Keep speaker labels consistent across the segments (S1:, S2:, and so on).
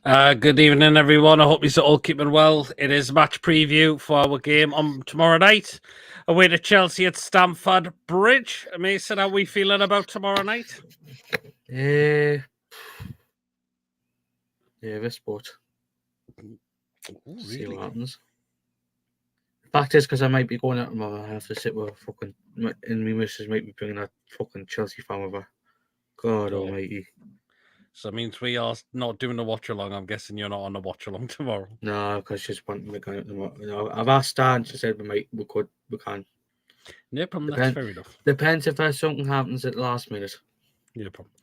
S1: Good evening, everyone. I hope you're all keeping well. It is match preview for our game on tomorrow night. Away to Chelsea at Stamford Bridge. Mason, how are we feeling about tomorrow night?
S2: Nervous, but
S1: Really?
S2: see what happens. The fact is, because I might be going out tomorrow, I have to sit with and my missus might be bringing that fucking Chelsea fan over. God almighty.
S1: So it means we are not doing a watch along. I'm guessing you're not on a watch along tomorrow.
S2: No, because she's wanting me going out tomorrow. I've asked her and she said we can.
S1: No problem, that's fair enough.
S2: Depends if something happens at the last minute.
S1: No problem.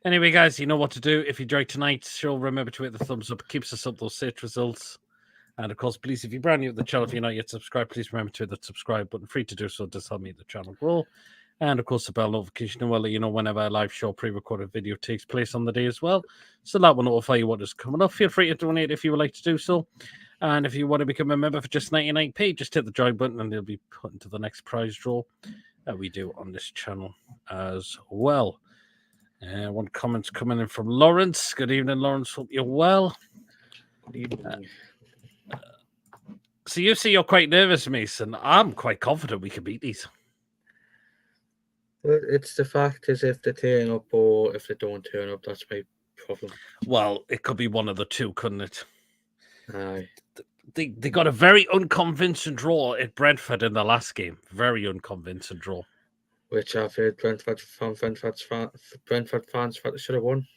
S1: Anyway, guys, you know what to do. If you enjoyed tonight's show, remember to hit the thumbs up. It keeps us up those search results. And of course, please, if you're brand new to the channel, if you're not yet subscribed, please remember to hit the subscribe button. Free to do so. It does help me the channel grow. And of course, the bell notification will let you know whenever a live show pre-recorded video takes place on the day as well. So that will notify you what is coming up. Feel free to donate if you would like to do so. And if you want to become a member for just 99p, just hit the join button and they'll be put into the next prize draw that we do on this channel as well. One comment's coming in from Lawrence. Good evening, Lawrence. Hope you're well.
S2: Good evening.
S1: So you see you're quite nervous, Mason. I'm quite confident we can beat these.
S2: But it's the fact is if they turn up or if they don't turn up, that's my problem.
S1: Well, it could be one of the two, couldn't it?
S2: Aye.
S1: They got a very unconvincing draw at Brentford in the last game. Very unconvincing draw.
S2: Which I've heard Brentford fans should have won.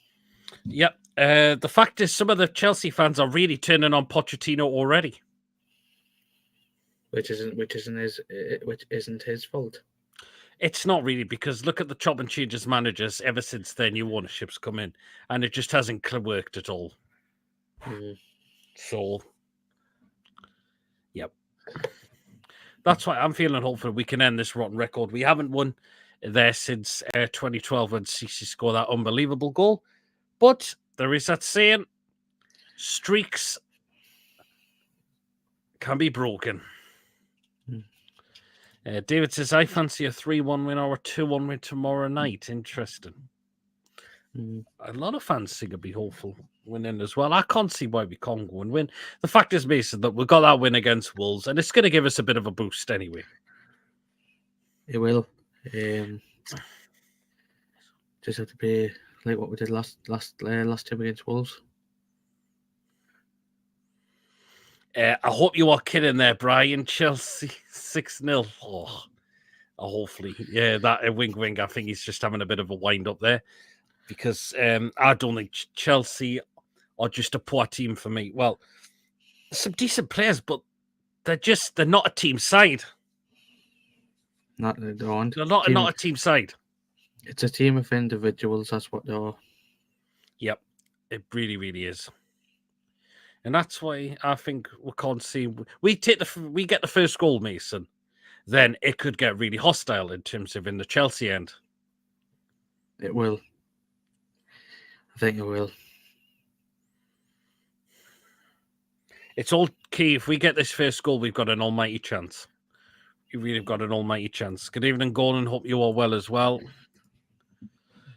S1: Yep. The fact is some of the Chelsea fans are really turning on Pochettino already.
S2: Which isn't his fault.
S1: It's not really, because look at the chop and changes managers ever since their new ownership's come in, and it just hasn't worked at all. So, yep. That's why I'm feeling hopeful we can end this rotten record. We haven't won there since 2012 when Cisse scored that unbelievable goal. But there is that saying, streaks can be broken. David says, I fancy a 3-1 win or a 2-1 win tomorrow night. Interesting. A lot of fans seem to be hopeful winning as well. I can't see why we can't go and win. The fact is, Mason, that we got that win against Wolves, and it's going to give us a bit of a boost anyway.
S2: It will. Just have to be like what we did last time against Wolves.
S1: I hope you are kidding there, Brian. Chelsea 6-0. Oh, hopefully. Yeah, that wing. I think he's just having a bit of a wind up there because I don't think Chelsea are just a poor team for me. Well, some decent players, but they're not a team side.
S2: They're
S1: not a team side.
S2: It's a team of individuals. That's what they are.
S1: Yep, it really, really is. And that's why I think we can't see. We get the first goal, Mason. Then it could get really hostile in terms of in the Chelsea end.
S2: It will. I think it will.
S1: It's all key. If we get this first goal, we've got an almighty chance. We really got an almighty chance. Good evening, Gordon. Hope you are well as well.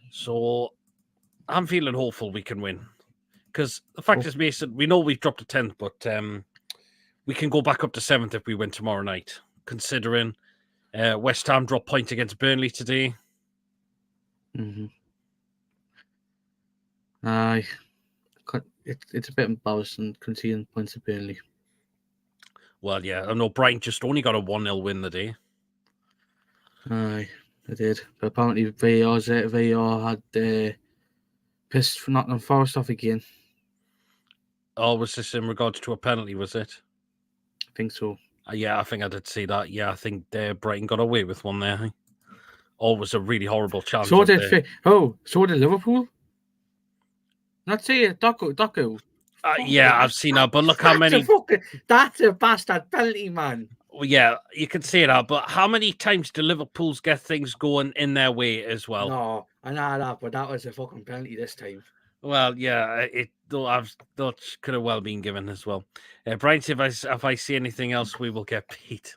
S1: So I'm feeling hopeful we can win. Because the fact is, Mason, we know we've dropped to 10th, but we can go back up to 7th if we win tomorrow night, considering West Ham dropped point against Burnley today.
S2: Aye. It's a bit embarrassing conceding points to Burnley.
S1: Well, yeah, I know Brighton just only got a 1-0 win the day.
S2: Aye, they did. But apparently VAR had pissed for Nottingham Forest off again.
S1: Oh, was this in regards to a penalty, was it?
S2: I think so.
S1: Yeah, I think I did see that. Yeah, I think Brighton got away with one there. Oh, it was a really horrible challenge.
S2: So did Liverpool. Not say it, Doku.
S1: Yeah, I've seen that, but look how many...
S2: That's a bastard penalty, man.
S1: Well, yeah, you can say that, but how many times do Liverpool's get things going in their way as well?
S2: No, I know that, but that was a fucking penalty this time.
S1: Well, yeah, that could have well been given as well. Brian, if I see anything else, we will get beat.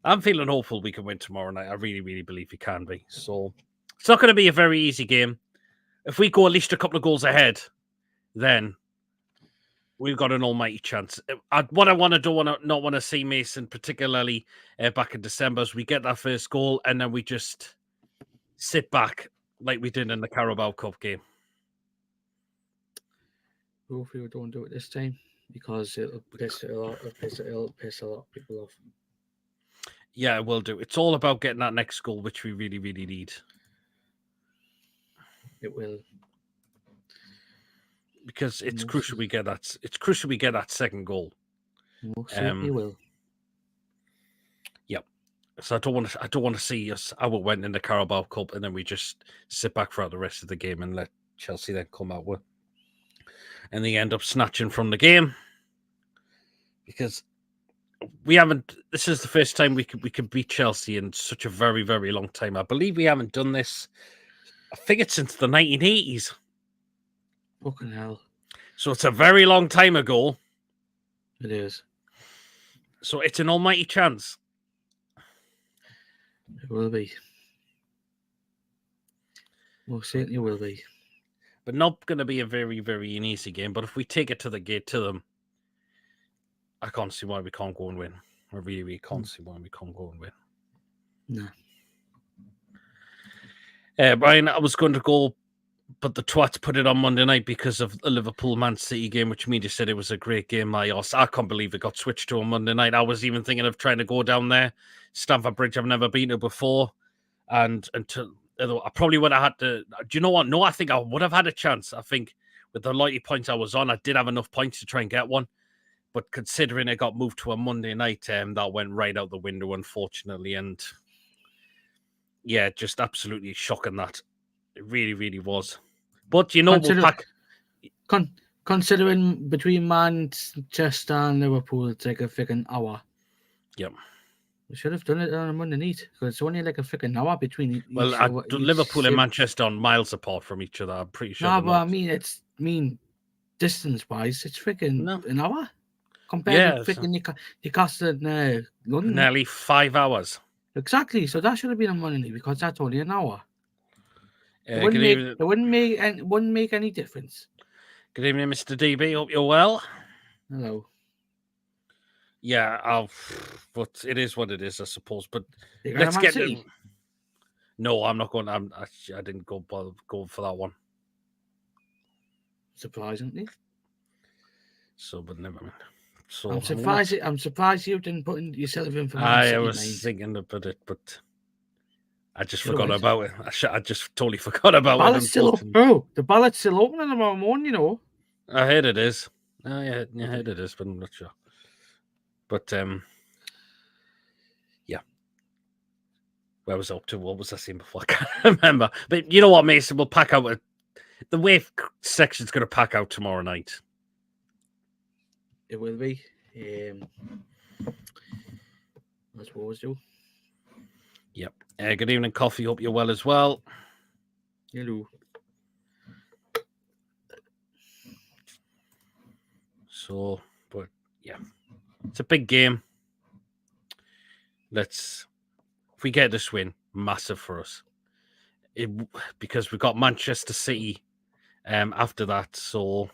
S1: I'm feeling hopeful we can win tomorrow night. I really, really believe we can be. So it's not going to be a very easy game. If we go at least a couple of goals ahead, then we've got an almighty chance. What I want to do, not want to see Mason, particularly back in December, is we get that first goal and then we just sit back like we did in the Carabao Cup game.
S2: Hopefully we don't do it this time because it'll piss a lot of people off.
S1: Yeah, it will do. It's all about getting that next goal, which we really, really need.
S2: It will.
S1: Because it's crucial we get that. It's crucial we get that second goal.
S2: Most certainly will.
S1: Yep. So I don't want to see us how it went in the Carabao Cup and then we just sit back throughout the rest of the game and let Chelsea then come out with. And they end up snatching from the game because we haven't. This is the first time we could beat Chelsea in such a very, very long time. I believe we haven't done this. I think it's since the 1980s.
S2: Fucking hell!
S1: So it's a very long time ago.
S2: It is.
S1: So it's an almighty chance.
S2: It will be. Most certainly will be.
S1: But not going to be a very, very easy game. But if we take it to the gate to them, I can't see why we can't go and win. I really, really can't see why we can't go and win.
S2: No.
S1: Brian, I was going to go, but the twats put it on Monday night because of the Liverpool-Man City game, which media said it was a great game. I can't believe it got switched to on Monday night. I was even thinking of trying to go down there. Stamford Bridge, I've never been to before. And I probably would have had to... Do you know what? No, I think I would have had a chance. I think with the likely points I was on, I did have enough points to try and get one. But considering it got moved to a Monday night, that went right out the window, unfortunately. And yeah, just absolutely shocking that. It really, really was. But, you know,
S2: considering between Manchester and Liverpool, it's like a freaking hour.
S1: Yep.
S2: We should have done it on a Monday night because it's only like a freaking hour between each.
S1: Liverpool and Manchester are miles apart from each other. I'm pretty sure.
S2: No, but I mean, distance-wise, it's freaking an hour. Compared to freaking Newcastle and London.
S1: Nearly 5 hours.
S2: Exactly. So that should have been on Monday because that's only an hour. It wouldn't make any difference.
S1: Good evening, Mr. DB. Hope you're well.
S2: Hello.
S1: Yeah, but it is what it is, I suppose. But
S2: let's get to...
S1: No, I'm not going. I didn't go for that one.
S2: Surprisingly.
S1: So, but never mind. So
S2: I'm surprised you didn't put yourself in for
S1: Man City. I was thinking about it, but I just forgot about it. I just totally forgot about it.
S2: The ballot's still open tomorrow morning, you know.
S1: I heard it is. Oh, yeah, I heard it is, but I'm not sure. But yeah. Where was I up to? What was I saying before? I can't remember. But you know what, Mason? We'll pack out. The wave section's going to pack out tomorrow night.
S2: It will be. That's what we do.
S1: Yep. Good evening, Coffee. Hope you're well as well.
S2: Hello.
S1: So, but yeah, it's a big game. If we get this win, massive for us. Because we've got Manchester City after that, so.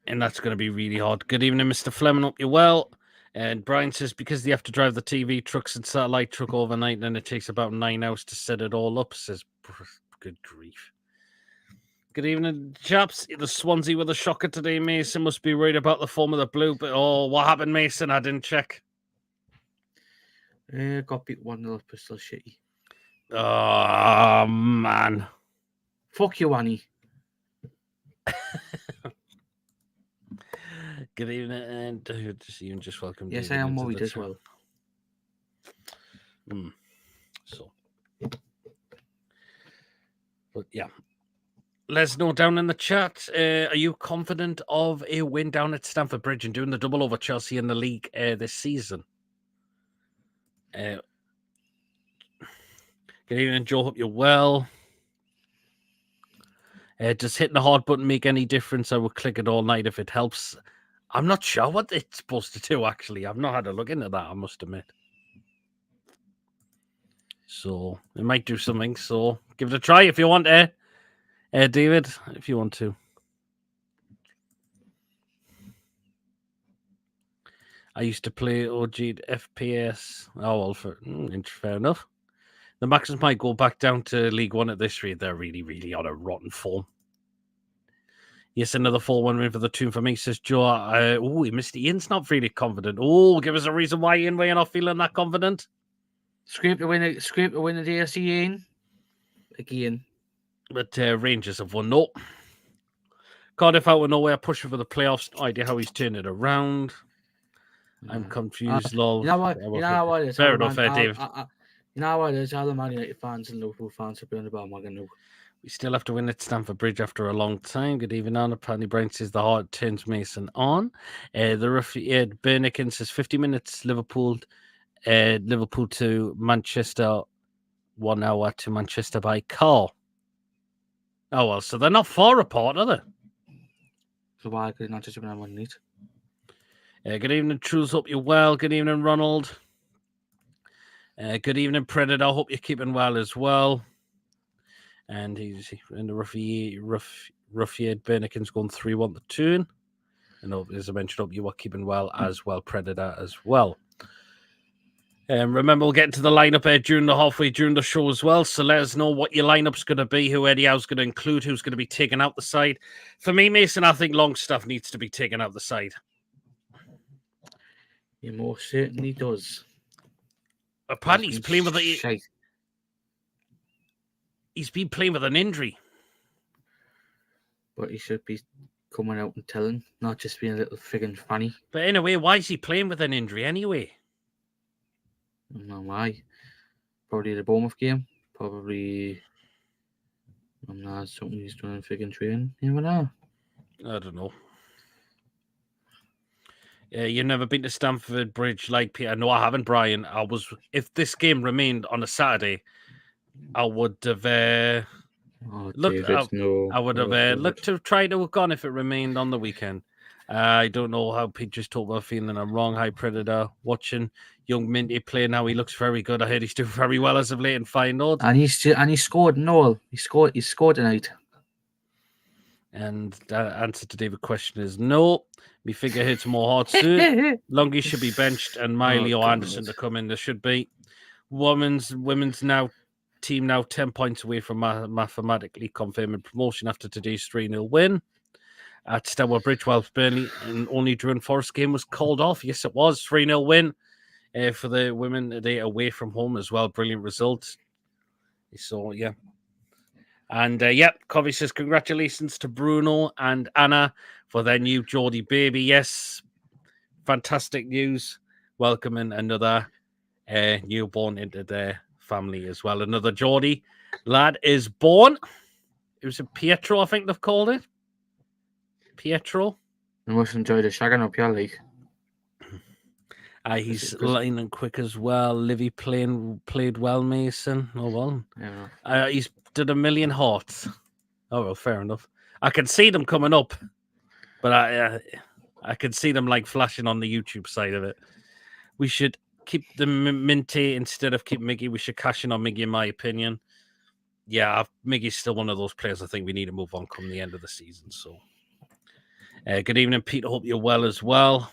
S1: And that's going to be really hard. Good evening, Mr. Fleming. Hope you're well. And Brian says, because they have to drive the TV, trucks and satellite truck overnight, then it takes about 9 hours to set it all up. Says, good grief. Good evening, chaps. The Swansea with a shocker today. Mason must be worried about the form of the blue. But, what happened, Mason? I didn't check.
S2: Got beat 1-0, Bristol City.
S1: Oh, man.
S2: Fuck you, Annie.
S1: Good evening, and just welcome.
S2: Yes, I am worried as well.
S1: So, but yeah, let us know down in the chat. Are you confident of a win down at Stamford Bridge and doing the double over Chelsea in the league this season? Good evening, Joe. Hope you're well. Does hitting the hard button make any difference? I will click it all night if it helps. I'm not sure what it's supposed to do, actually. I've not had a look into that, I must admit. So, it might do something. So, give it a try if you want, David, if you want to. I used to play OG FPS. Oh, well, fair enough. The Maxons might go back down to League One at this rate. They're really, really on a rotten form. Yes, another 4-1 win for the Toon for me, says Joe. Oh, he missed it. Ian's not really confident. Oh, give us a reason why, Ian, why you're not feeling that confident.
S2: Scrape the win of the DSC, Ian. Again.
S1: But Rangers have won. No. Cardiff out of nowhere, pushing for the playoffs. No idea how he's turned it around. I'm confused, lol.
S2: You know what?
S1: Fair enough, David.
S2: You know what it is? All the Man United fans and Liverpool fans have been on the bandwagon now.
S1: We still have to win at Stamford Bridge after a long time. Good evening, Anna. Paddy Brown says the heart turns Mason on. The referee, Bernican says 50 minutes, Liverpool to Manchester, 1 hour to Manchester by car. Oh, well, so they're not far apart, are they?
S2: So why could it not just have been 1 minute?
S1: Good evening, Truls. Hope you're well. Good evening, Ronald. Good evening, Predator. Hope you're keeping well as well. And he's in the Ruffiad Bernican's going 3-1 to Toon. And as I mentioned, hope you are keeping well as well, Predator as well. Remember, we'll get into the lineup halfway during the show as well. So let us know what your lineup's going to be, who Eddie Howe's going to include, who's going to be taken out the side. For me, Mason, I think Longstaff needs to be taken out the side.
S2: He most certainly does.
S1: Apparently, he's been playing with an injury.
S2: But he should be coming out and telling, not just being a little friggin' funny.
S1: But anyway, why is he playing with an injury anyway?
S2: I don't know why. Probably the Bournemouth game. Probably something he's doing in friggin' training. You never know.
S1: I don't know. You've never been to Stamford Bridge like Peter? No, I haven't, Brian. If this game remained on a Saturday, I would have looked to try to have gone if it remained on the weekend. I don't know how Peter's talk about feeling. I'm wrong. Hi, Predator. Watching young Minty play now, he looks very good. I heard he's doing very well as of late in Feyenoord.
S2: And he scored, Noel. He scored tonight.
S1: And the answer to David's question is no. Me figure hits more hard soon. Longy should be benched and Miley or Anderson to come in. There should be. Women's team now 10 points away from mathematically confirming promotion after today's 3-0 win at Stamford Bridge, whilst Burnley and only Drew and Forest game was called off. Yes, it was 3-0 win for the women today away from home as well. Brilliant result. So yeah. And Covey says congratulations to Bruno and Anna for their new Geordie baby. Yes, fantastic news. Welcoming another newborn into their family as well. Another Geordie lad is born. It was a Pietro, I think they've called it. Pietro.
S2: I must enjoy the shagging up your league.
S1: He's lining quick as well. Livy played well, Mason. Oh well.
S2: Yeah.
S1: He's did a million hearts. Oh well, fair enough. I can see them coming up, but I can see them like flashing on the YouTube side of it. We should keep the Minty instead of keep Miggy. We should cash in on Miggy, in my opinion. Yeah, Miggy's still one of those players I think we need to move on come the end of the season. So, good evening, Pete. Hope you're well as well.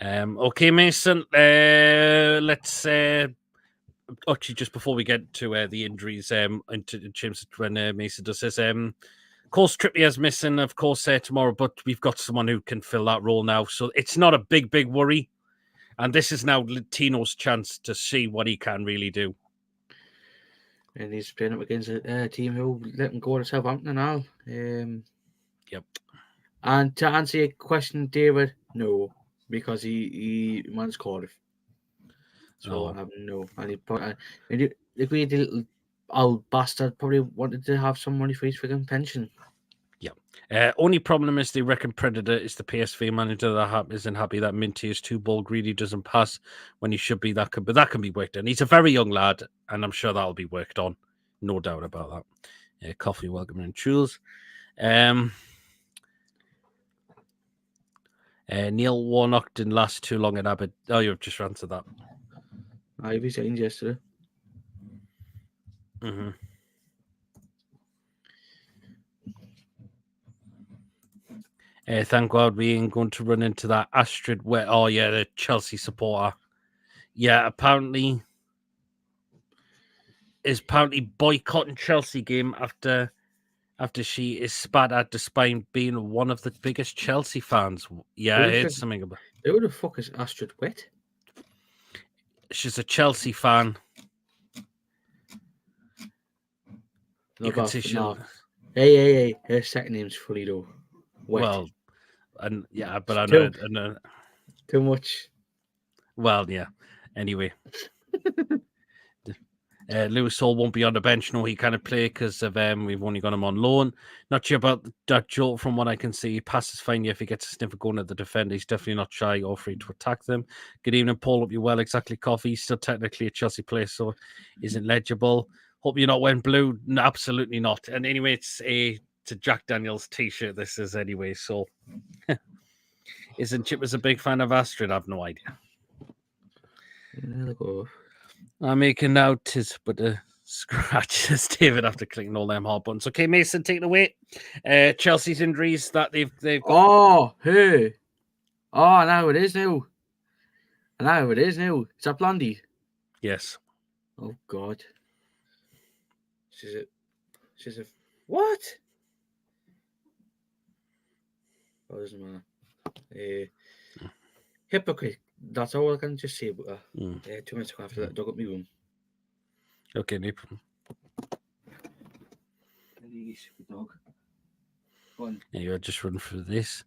S1: Okay, Mason. Let's actually just before we get to the injuries, into James when Mason does this. Of course, Trippier's missing, of course, tomorrow, but we've got someone who can fill that role now, so it's not a big worry. And this is now Tino's chance to see what he can really do.
S2: And he's playing up against a team who let him go to Southampton and all.
S1: Yep.
S2: And to answer your question, David, no, because he managed Cardiff. So no, and the greedy little old bastard probably wanted to have some money for his freaking pension.
S1: Yeah. Only problem is they reckon Predator is the PSV manager that isn't happy that Minty is too ball greedy, doesn't pass when he should be. But that can be worked on. He's a very young lad, and I'm sure that'll be worked on. No doubt about that. Coffee, welcome and choose. Neil Warnock didn't last too long at Abbott. Oh, you've just answered that.
S2: I resigned yesterday.
S1: Mm-hmm. Thank God we ain't going to run into that Astrid. Oh yeah, the Chelsea supporter. Yeah, apparently is boycotting Chelsea game after she is spat at despite being one of the biggest Chelsea fans. Yeah, I heard something about.
S2: Who the fuck is Astrid Witt?
S1: She's a Chelsea fan.
S2: No,
S1: You can see
S2: no. Hey. Her second name's fully though. Witt.
S1: Well, and yeah, but I know.
S2: Too much.
S1: Well, yeah. Anyway. Lewis Hall won't be on the bench. No, he can't play because of we've only got him on loan. Not sure about that Joe. From what I can see, he passes fine. Yeah, if he gets a sniff of going at the defender, he's definitely not shy or free to attack them. Good evening, Paul. Hope you well. Exactly, Coffee. He's still technically a Chelsea player, so isn't legible. Hope you're not wearing blue. No, absolutely not. And anyway, it's a Jack Daniels t-shirt. This is anyway. So, isn't Chip a big fan of Astrid? I've no idea. I'm making out tis but scratches David after clicking all them hard buttons. Okay, Mason, take it away. Chelsea's injuries that they've got.
S2: Oh, hey. Oh, now it is now. Is that Blondie?
S1: Yes.
S2: Oh God. She's a what? Oh, doesn't matter. Hypocrite. That's all I can just say about her. 2 minutes ago after that, dug up my room.
S1: Okay, no problem.
S2: Dog. Go on.
S1: Yeah, you're just running through this.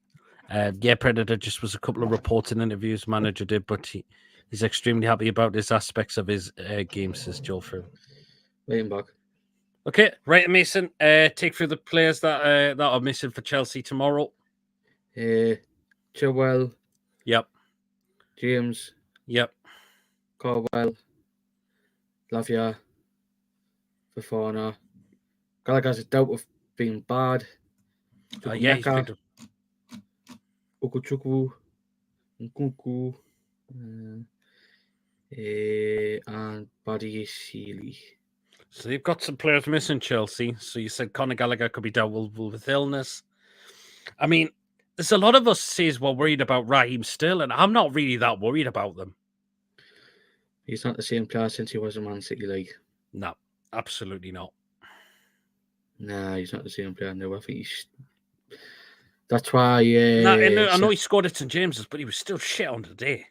S1: Yeah, Predator just was a couple of reporting interviews manager did, but he's extremely happy about his aspects of his game, says Joe Phil.
S2: Waiting back.
S1: Okay, right, Mason. Take through the players that are missing for Chelsea tomorrow.
S2: Chilwell.
S1: Yep.
S2: James.
S1: Yep.
S2: Carwell. Lavia. Fofana. Gallagher's a doubt of being bad.
S1: Yeah, he's picked up.
S2: Okuchukwu. Nkunku. And Buddy Sealy.
S1: So you've got some players missing, Chelsea. So you said Conor Gallagher could be doubtful with illness. I mean, there's a lot of us says we're worried about Raheem Sterling, and I'm not really that worried about them.
S2: He's not the same player since he was in Man City, like.
S1: No, absolutely not.
S2: Nah, he's not the same player now. I think he's. That's why.
S1: I know he scored at St James's, but he was still shit on the day.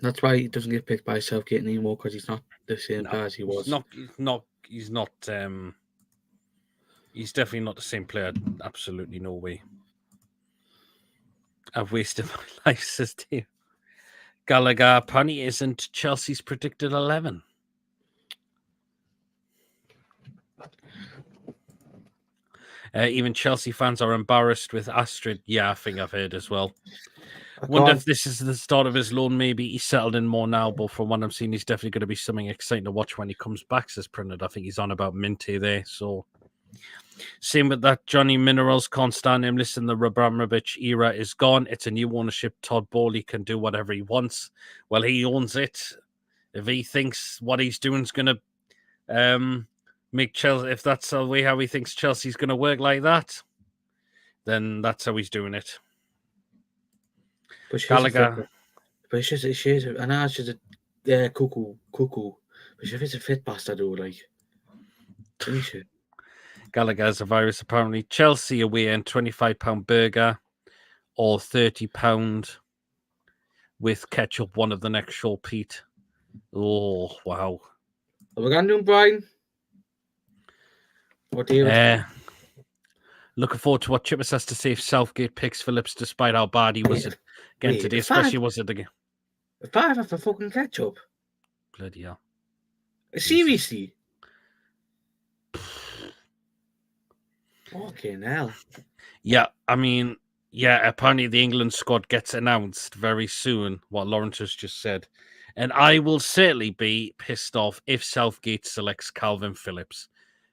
S2: That's why he doesn't get picked by Southgate anymore, because he's not the same player as he was.
S1: He's not. He's definitely not the same player. Absolutely no way. I've wasted my life, says Dave. Gallagher apparently isn't Chelsea's predicted 11. Even Chelsea fans are embarrassed with Astrid. Yeah, I think I've heard as well. Wonder if this is the start of his loan. Maybe he's settled in more now, but from what I'm seeing, he's definitely going to be something exciting to watch when he comes back, says Printed. I think he's on about Minty there. So, same with that. Johnny Minerals can't stand him. Listen, the Abramovich era is gone. It's a new ownership. Todd Bowley can do whatever he wants. Well, he owns it. If he thinks what he's doing is going to make Chelsea, if that's the way how he thinks Chelsea's going to work like that, then that's how he's doing it.
S2: But
S1: Gallagher.
S2: But she's a cuckoo. But she's a fit bastard, though, like. Isn't she?
S1: Gallagher's a virus, apparently. Chelsea away and £25 burger or £30 with ketchup, one of the next show, Pete. Oh, wow.
S2: Are we going to do Brian? What do you
S1: looking forward to what Chippers has to say if Southgate picks Phillips despite how bad he was again today, especially was it again.
S2: 5 for fucking ketchup.
S1: Bloody hell.
S2: Seriously? Fucking hell.
S1: Yeah, I mean, yeah, apparently the England squad gets announced very soon, what Lawrence has just said. And I will certainly be pissed off if Southgate selects Calvin Phillips,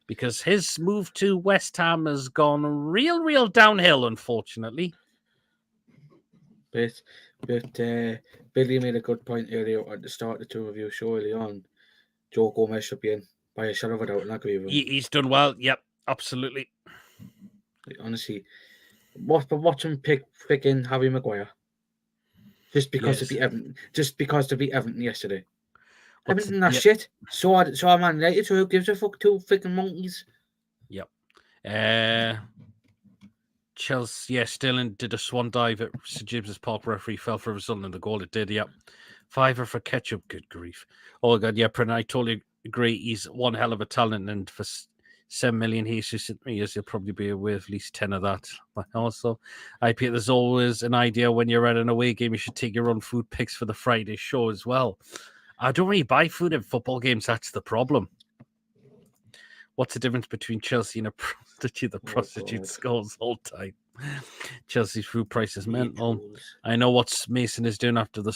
S1: because his move to West Ham has gone real downhill, unfortunately.
S2: But Billy made a good point earlier at the start of the 2 review show early on. Joe Gomez should be in by a shadow of a doubt, and I agree with him.
S1: He's done well. Yep, absolutely.
S2: Like, honestly, Watch him pick freaking Harry Maguire. Just because
S1: Yes.
S2: to beat Everton. Just because to beat Everton yesterday.
S1: What's
S2: Everton are
S1: yep.
S2: shit. So are Man United. So who gives a fuck? Two freaking monkeys.
S1: Yep. Chelsea, yeah, Sterling did a swan dive at St James's Park. Referee fell for a result in the goal. It did, yep. Fiver for Ketchup. Good grief. Oh, God, yeah, Pran, I totally agree. He's one hell of a talent, and for 7 million he's just at 3 years, he'll probably be worth at least 10 of that. But also, IP, there's always an idea when you're at an away game, you should take your own food picks for the Friday show as well. I don't really buy food in football games. That's the problem. What's the difference between Chelsea and a prostitute? The prostitute scores all time. Chelsea's food price is mental. I know what Mason is doing after the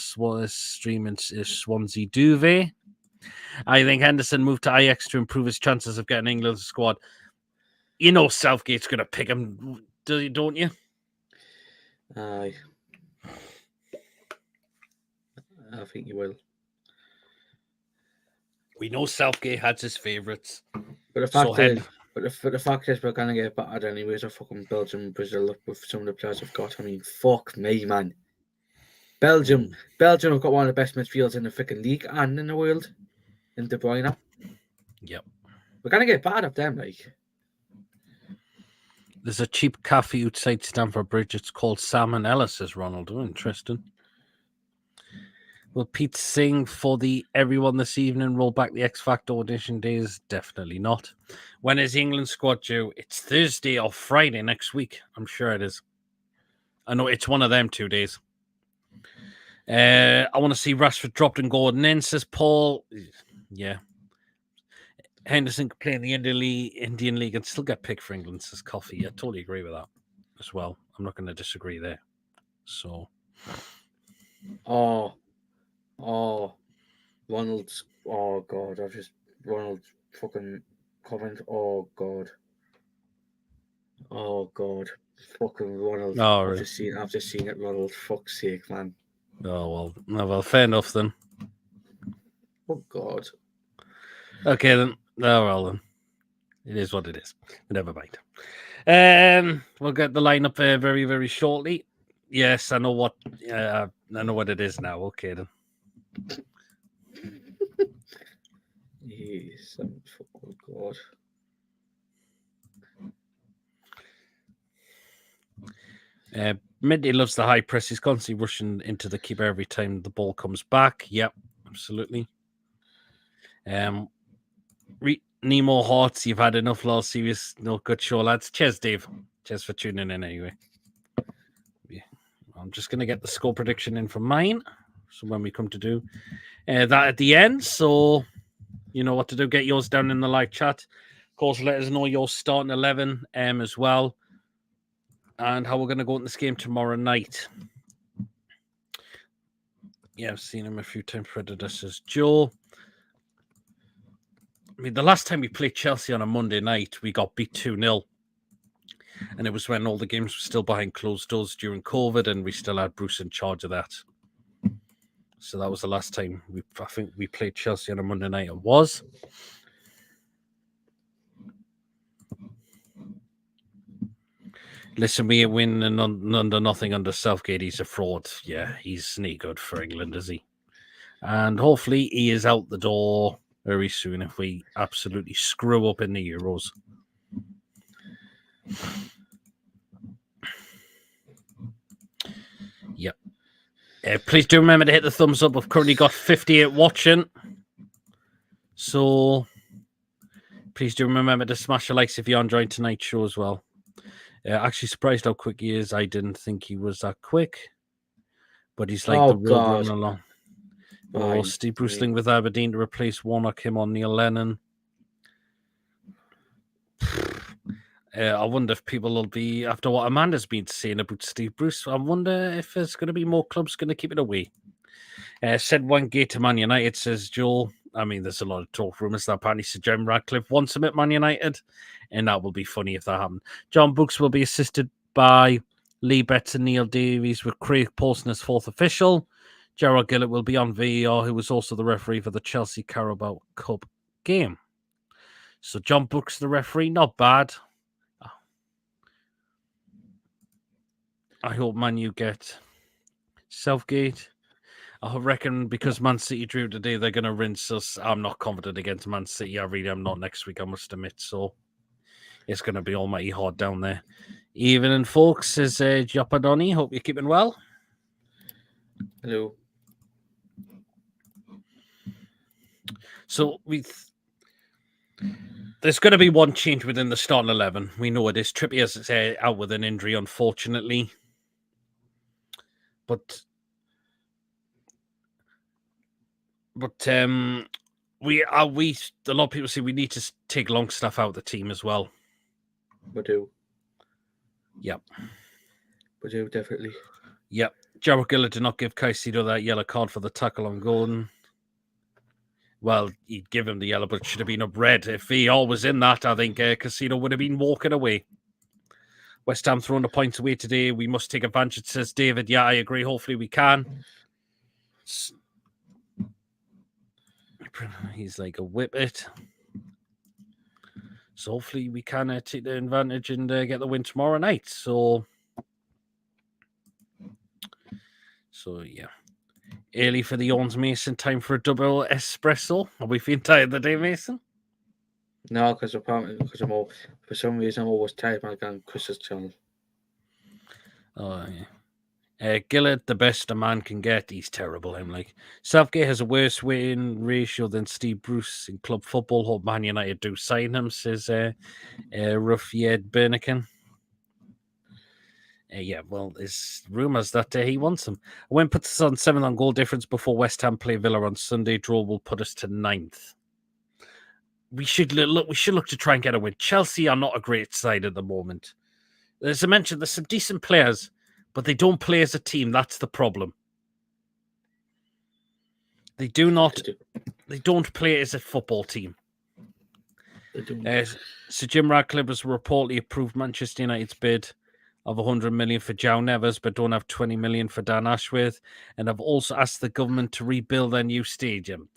S1: stream in Swansea Duvet. I think Henderson moved to Ajax to improve his chances of getting England's squad. You know Southgate's going to pick him, don't you?
S2: Aye. I think you will.
S1: We know Southgate has his favourites.
S2: But the fact is, we're gonna get battered anyways. Of fucking Belgium, Brazil with some of the players we've got. I mean, fuck me, man. Belgium have got one of the best midfields in the freaking league and in the world. In De Bruyne.
S1: Yep.
S2: We're gonna get battered of them, like.
S1: There's a cheap cafe outside Stamford Bridge. It's called Salmon Ellis, says Ronald. Oh, interesting. Will Pete sing for the everyone this evening? Roll back the X Factor audition days? Definitely not. When is the England squad due? It's Thursday or Friday next week. I'm sure it is. I know it's one of them 2 days. I want to see Rashford dropped and Gordon in, says Paul. Yeah. Henderson could play in the Indian League and still get picked for England, says Coffee. I totally agree with that as well. I'm not going to disagree there. So.
S2: Ronald's. Oh, God. Ronald fucking comment. Oh, God. Oh, God. Fucking Ronald.
S1: Oh,
S2: I've
S1: really?
S2: just seen it, Ronald. Fuck's sake, man.
S1: Oh, well, fair enough then.
S2: Oh, God.
S1: Okay, then. Oh, well, then. It is what it is. Never mind. We'll get the lineup very, very shortly. Yes, I know what it is now. Okay, then.
S2: Yes, oh God.
S1: Minty loves the high press. He's constantly rushing into the keeper every time the ball comes back. Yep, absolutely. Nemo Hearts, you've had enough last series. No good show, lads. Cheers, Dave. Cheers for tuning in anyway. Yeah. I'm just going to get the score prediction in from mine. So when we come to do that at the end. So you know what to do. Get yours down in the live chat. Of course, let us know your starting 11 as well. And how we're going to go in this game tomorrow night. Yeah, I've seen him a few times. Predator says Joe. I mean, the last time we played Chelsea on a Monday night, we got beat 2-0. And it was when all the games were still behind closed doors during COVID, and we still had Bruce in charge of that. So that was the last time I think we played Chelsea on a Monday night. It was. Listen, we win under nothing under Southgate. He's a fraud. Yeah, he's not good for England, is he? And hopefully he is out the door very soon if we absolutely screw up in the Euros. Yep. Please do remember to hit the thumbs up. I've currently got 58 watching. So please do remember to smash the likes if you're enjoying tonight's show as well. Actually surprised how quick he is. I didn't think he was that quick. But he's like the road running along. Oh, Steve Bruce linked with Aberdeen to replace Warnock, him on Neil Lennon. I wonder if people will be, after what Amanda's been saying about Steve Bruce, I wonder if there's going to be more clubs going to keep it away. Said one gate to Man United, says Joel. I mean, there's a lot of talk rumours that apparently Sir Jim Radcliffe wants him at Man United, and that will be funny if that happened. John Brooks will be assisted by Lee Betts and Neil Davies, with Craig Paulson as fourth official. Gerald Gillett will be on VAR, who was also the referee for the Chelsea Carabao Cup game. So John Brooks, the referee, not bad. I hope Man U get Southgate. I reckon because Man City drew today, they're going to rinse us. I'm not confident against Man City. I really am not next week, I must admit. So it's going to be almighty hard down there. Evening, folks, says Jopadoni. Hope you're keeping well.
S2: Hello.
S1: So there's going to be one change within the starting 11. We know it is. Trippier's out with an injury, unfortunately. But a lot of people say we need to take Longstaff out of the team as well.
S2: We do.
S1: Yep.
S2: We do, definitely.
S1: Yep. Jarrett Gillett did not give Caicedo that yellow card for the tackle on Gordon. Well, he'd give him the yellow, but it should have been a red. If VR was in that, I think Caicedo would have been walking away. West Ham throwing the points away today. We must take advantage, says David. Yeah, I agree. Hopefully we can. He's like a whippet. So hopefully we can take the advantage and get the win tomorrow night. So yeah. Early for the yawns, Mason. Time for a double espresso. Are we feeling tired today, Mason?
S2: No, because for some reason I'm always tired when I go on Chris's channel.
S1: Oh, yeah. Gillett, the best a man can get. He's terrible, him. Like Southgate has a worse win ratio than Steve Bruce in club football. Hope Man United do sign him, says Rufied Bernican. Yeah, well, there's rumours that he wants him. When puts us on 7 on goal difference before West Ham play Villa on Sunday. Draw will put us to 9th. We should look to try and get a win. Chelsea are not a great side at the moment. As I mentioned, there's some decent players, but they don't play as a team. That's the problem. They don't play as a football team. Sir Jim Ratcliffe has reportedly approved Manchester United's bid of 100 million for João Neves, but don't have 20 million for Dan Ashworth, and have also asked the government to rebuild their new stadium.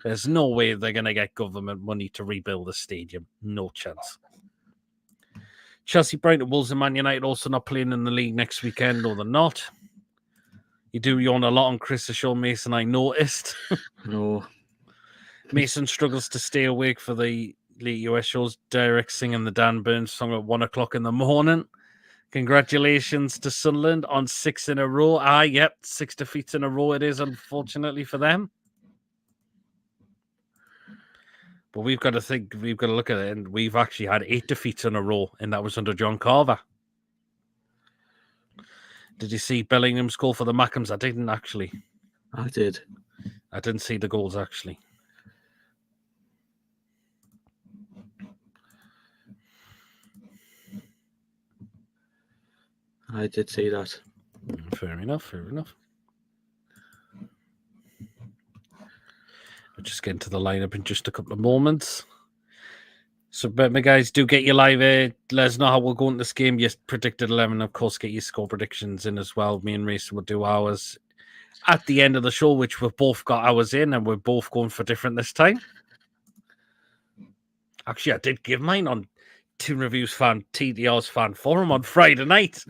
S1: There's no way they're going to get government money to rebuild the stadium. No chance. Chelsea, Brighton, Wolves, and Man United also not playing in the league next weekend. No, they're not. You do yawn a lot on Chris's show, Mason, I noticed.
S2: No.
S1: Mason struggles to stay awake for the US shows. Derek singing the Dan Burns song at 1 o'clock in the morning. Congratulations to Sunderland on 6 in a row. Yep, 6 defeats in a row it is, unfortunately for them. But we've got to look at it, and we've actually had 8 defeats in a row, and that was under John Carver. Did you see Bellingham's goal for the Mackhams? I didn't actually.
S2: I did.
S1: I didn't see the goals actually.
S2: I did see that.
S1: Fair enough. We'll just get into the lineup in just a couple of moments. So, guys, do get your live. Let us know how we'll go into this game. You predicted 11. Of course, get your score predictions in as well. Me and Mason will do ours at the end of the show, which we've both got ours in, and we're both going for different this time. Actually, I did give mine on Team Reviews Fan, TDR's Fan Forum on Friday night.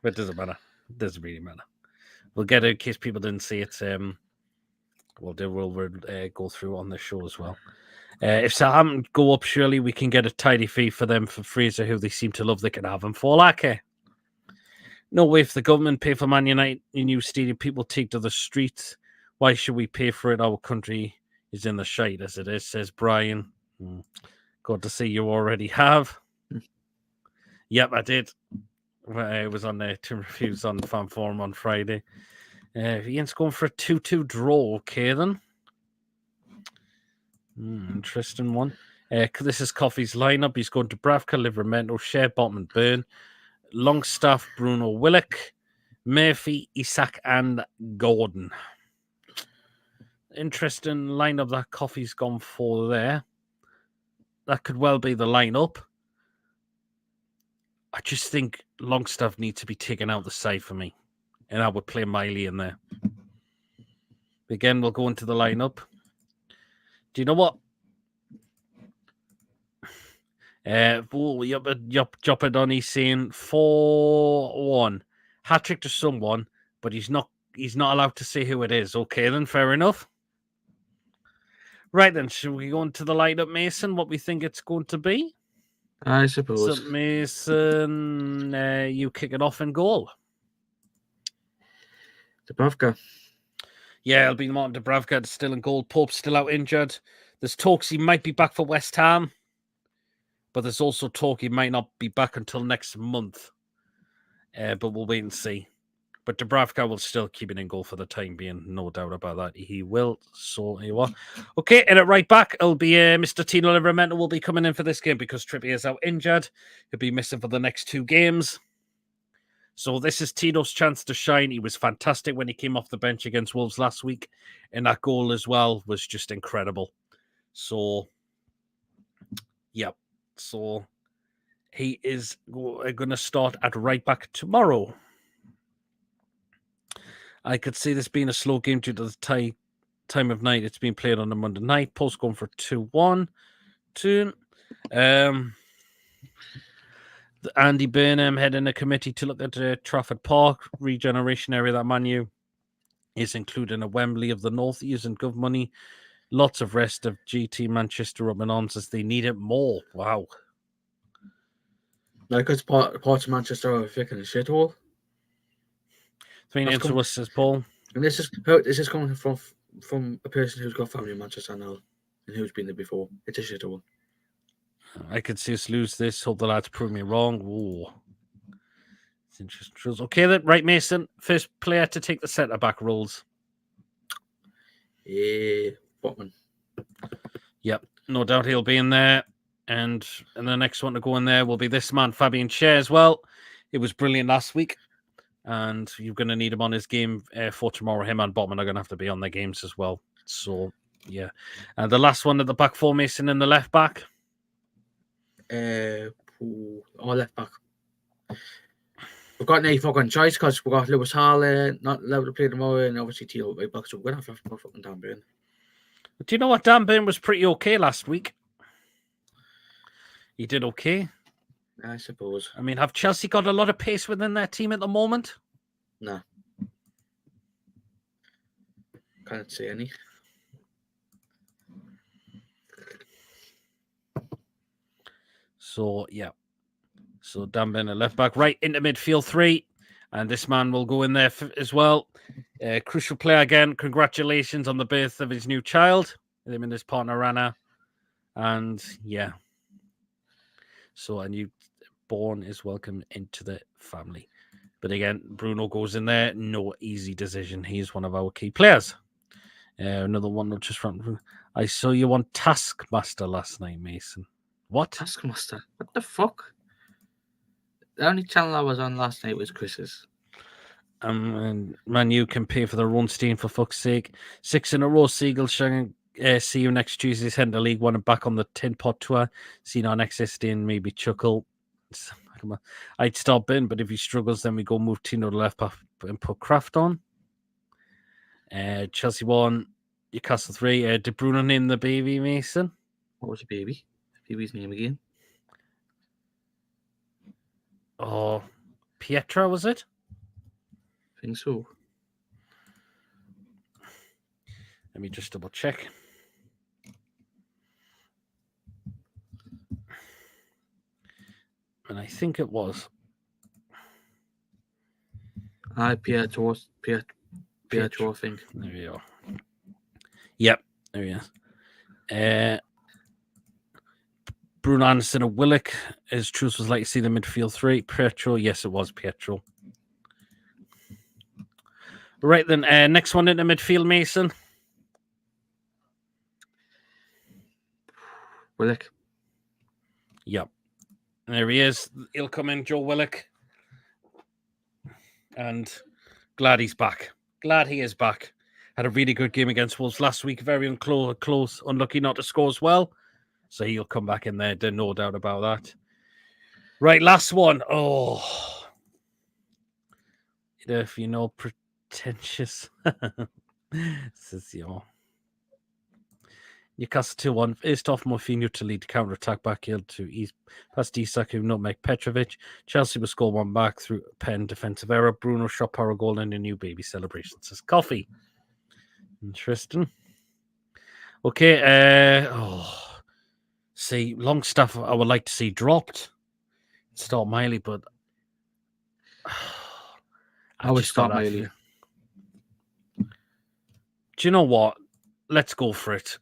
S1: But it doesn't matter. It doesn't really matter. We'll get it in case people didn't see it. We'll go through on the show as well. If Southampton go up, surely we can get a tidy fee for them for Fraser, who they seem to love. They can have him for Lake. No way if the government pay for Man United a new stadium, people take to the streets. Why should we pay for it? Our country is in the shite as it is, says Brian. Good to see you already have. Yep, I did. It was on there, 2 reviews on Fan Forum on Friday. Ian's going for a 2-2 draw. Okay, then. Interesting one. This is Coffee's lineup. He's going to Bravka, Livramento, Shea, Botman, Burn, Longstaff, Bruno Willock, Murphy, Isak, and Gordon. Interesting lineup that Coffee's gone for there. That could well be the lineup. I just think Longstaff needs to be taken out the side for me. And I would play Miley in there. Again, we'll go into the lineup. Do you know what? Jumping on, he's saying 4-1. Hat-trick to someone, but he's not allowed to say who it is. Okay, then, fair enough. Right then, should we go into the lineup, Mason? What we think it's going to be?
S2: I suppose.
S1: So, Mason, you kick it off in goal.
S2: Dubravka.
S1: Yeah, it'll be Martin Dubravka still in goal. Pope's still out injured. There's talks he might be back for West Ham, but there's also talk he might not be back until next month. But we'll wait and see. But Dubravka will still keep it in goal for the time being, no doubt about that. He will. So he will. Okay, and at right back, it'll be Mr. Tino Livramento will be coming in for this game because Trippier is out injured. He'll be missing for the next 2 games. So this is Tino's chance to shine. He was fantastic when he came off the bench against Wolves last week, and that goal as well was just incredible. So, yeah. So he is going to start at right back tomorrow. I could see this being a slow game due to the time of night. It's being played on a Monday night. Post going for 2-1. Andy Burnham heading a committee to look at Trafford Park regeneration area that Man U is including a Wembley of the North using gov money. Lots of rest of GT Manchester up and arms as they need it more. Wow.
S2: Like it's parts of Manchester are thick in a shithole.
S1: 3 names to us, says Paul.
S2: And this is coming from a person who's got family in Manchester now and who's been there before. It's a shithole.
S1: I could see us lose this. Hope the lads prove me wrong. Ooh. It's interesting. Okay, then. Right, Mason. First player to take the centre-back roles.
S2: Yeah, Botman.
S1: Yep, no doubt he'll be in there. And the next one to go in there will be this man, Fabian Schär, as well. It was brilliant last week. And you're going to need him on his game for tomorrow. Him and Botman are going to have to be on their games as well. So, yeah. And the last one at the back four, Mason, in the left back.
S2: Left back. We've got no fucking choice because we've got Lewis Hall not allowed to play tomorrow, and obviously Tino right back, so we're going to have to fucking Dan Burn.
S1: But do you know what? Dan Burn was pretty okay last week. He did okay.
S2: I suppose.
S1: I mean, have Chelsea got a lot of pace within their team at the moment?
S2: No. Can't see any.
S1: So, yeah. So, Dan Burn, left back, right into midfield 3. And this man will go in there as well. Crucial player again. Congratulations on the birth of his new child. Him and his partner, Rana. And, yeah. So, a new born is welcome into the family. But again, Bruno goes in there. No easy decision. He's one of our key players. Another one, not just from. I saw you on Taskmaster last night, Mason. What?
S2: Taskmaster? What the fuck? The only channel I was on last night was Chris's.
S1: And Man U can pay for their own steam, for fuck's sake. 6 in a row, Seagull. See you next Tuesday's Head of League One and back on the Tin Pot Tour. See you on XSD and maybe chuckle. I'd stop in, but if he struggles, then we go move Tino to left back and put Kraft on. Chelsea 1, Newcastle 3. De Bruyne named the baby, Mason.
S2: What was the baby? Baby's name again?
S1: Oh, Pietra, was it?
S2: I think so.
S1: Let me just double check. And I think it was.
S2: Pietro, I think.
S1: There we go. Yep, there he is. Bruno Anderson of Willock. His truth was like to see the midfield 3. Pietro, yes, it was Pietro. Right then, next one into midfield, Mason.
S2: Willock.
S1: Yep. There he is. He'll come in, Joe Willock. And glad he's back. Glad he is back. Had a really good game against Wolves last week. Very close. Unlucky not to score as well. So he'll come back in there. There's no doubt about that. Right, last one. Oh. If you know, pretentious. This is, Newcastle 2-1. Faced off Morfinho to lead the counter-attack backheel to East past Isak, who nutmeg Petrovic. Chelsea will score one back through a pen defensive error. Bruno shot power goal and a new baby celebration. Says Coffee. Interesting. Okay. See, Longstaff I would like to see dropped. Start Miley, but
S2: I would start Miley.
S1: Do you know what? Let's go for it.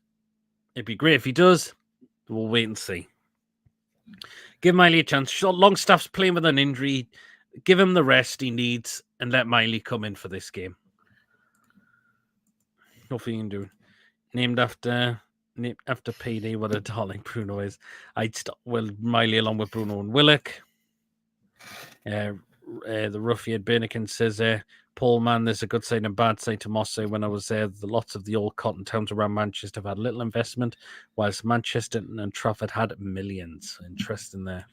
S1: It'd be great if he does. We'll wait and see. Give Miley a chance. Longstaff's playing with an injury. Give him the rest he needs and let Miley come in for this game. Nothing you can do. Named after PD, what a darling Bruno is. I'd start Miley along with Bruno and Willock. The ruffian Bernican says, Paul, man, there's a good side and bad side to Mossy. When I was there, lots of the old cotton towns around Manchester have had little investment, whilst Manchester and Trafford had millions. Interesting there.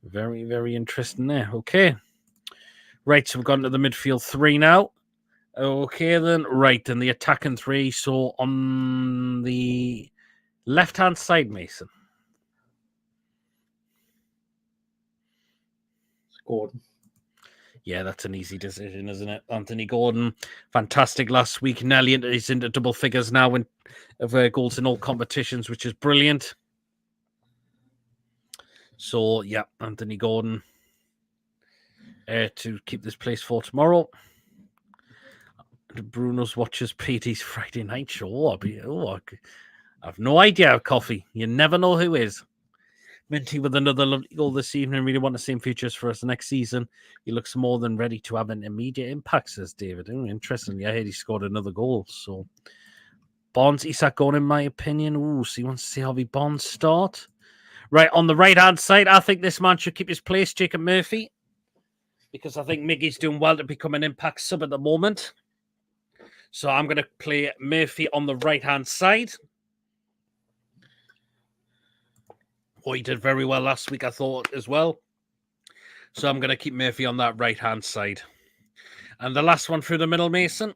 S1: Very, very interesting there. Okay. Right, so we've gone to the midfield 3 now. Okay, then. Right, and the attacking 3. So on the left-hand side, Mason.
S2: Gordon.
S1: Yeah, that's an easy decision, isn't it? Anthony Gordon, fantastic last week. Nelly is into double figures now of goals in all competitions, which is brilliant. So, yeah, Anthony Gordon to keep this place for tomorrow. Bruno's watches PD's Friday night show. I have no idea, Coffee. You never know who is. Minty with another lovely goal this evening. Really want the same futures for us next season. He looks more than ready to have an immediate impact, says David. Interesting. Yeah, he scored another goal. So, Bonds, Isak going, in my opinion. So he wants to see Harvey Bonds start. Right, on the right-hand side, I think this man should keep his place, Jacob Murphy, because I think Miggy's doing well to become an impact sub at the moment. So I'm going to play Murphy on the right-hand side. Oh, he did very well last week, I thought, as well. So I'm going to keep Murphy on that right-hand side. And the last one through the middle, Mason.